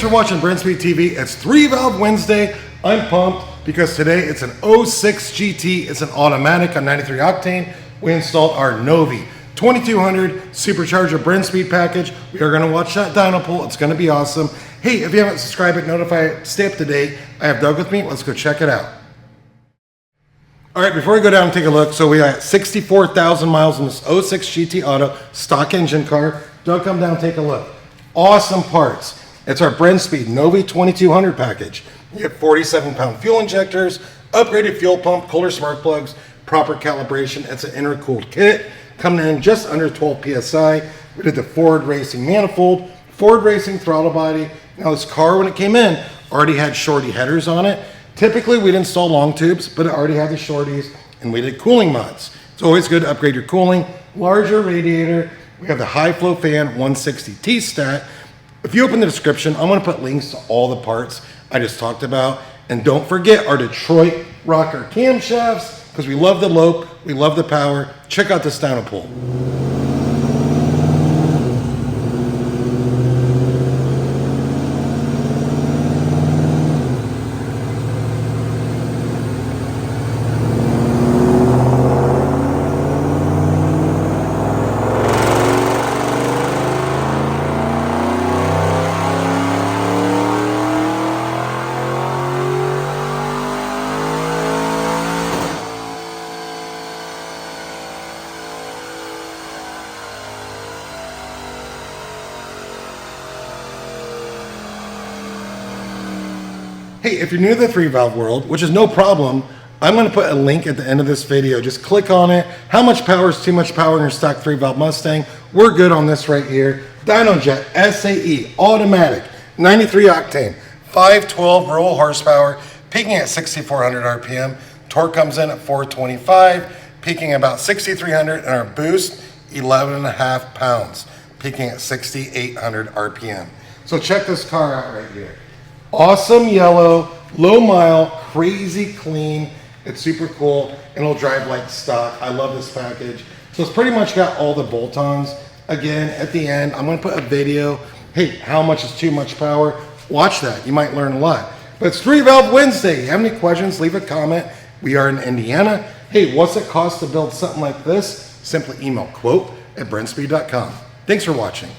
thanks for watching Brenspeed TV. It's 3-valve Wednesday. I'm pumped because today it's an 06 GT. It's an automatic on 93 octane. We installed our Novi 2200 supercharger Brenspeed package. We are going to watch that dyno pull. It's going to be awesome. Hey, if you haven't subscribed, notify, stay up to date. I have Doug with me. Let's go check it out. All right, before we go down and take a look, so we got 64,000 miles in this 06 GT Auto stock engine car. Doug, come down and take a look. Awesome parts. It's our Brenspeed Novi 2200 package. You get 47-pound fuel injectors, upgraded fuel pump, Kohler spark plugs, proper calibration. It's an intercooled kit, coming in just under 12 PSI. We did the Ford Racing manifold, Ford Racing throttle body. Now this car, when it came in, already had shorty headers on it. Typically, we'd install long tubes, but it already had the shorties, and we did cooling mods. It's always good to upgrade your cooling. Larger radiator. We have the high flow fan 160 T-stat. If you open the description, I'm going to put links to all the parts I just talked about. And don't forget our Detroit rocker camshafts, because we love the lope, we love the power. Check out this dyno pull. Hey, if you're new to the 3-valve world, which is no problem, I'm going to put a link at the end of this video. Just click on it. How much power is too much power in your stock 3-valve Mustang? We're good on this right here. DynoJet SAE automatic, 93 octane, 512 rural horsepower, peaking at 6,400 RPM. Torque comes in at 425, peaking about 6,300, and our boost 11.5 pounds, peaking at 6,800 RPM. So check this car out right here. Awesome yellow, low mile, crazy clean. It's super cool, and it'll drive like stock. I love this package. So it's pretty much got all the bolt-ons. Again, at the end, I'm gonna put a video. Hey, how much is too much power? Watch that, you might learn a lot. But it's 3-valve Wednesday. You have any questions, leave a comment. We are in Indiana. Hey, what's it cost to build something like this? Simply email quote@brenspeed.com. Thanks for watching.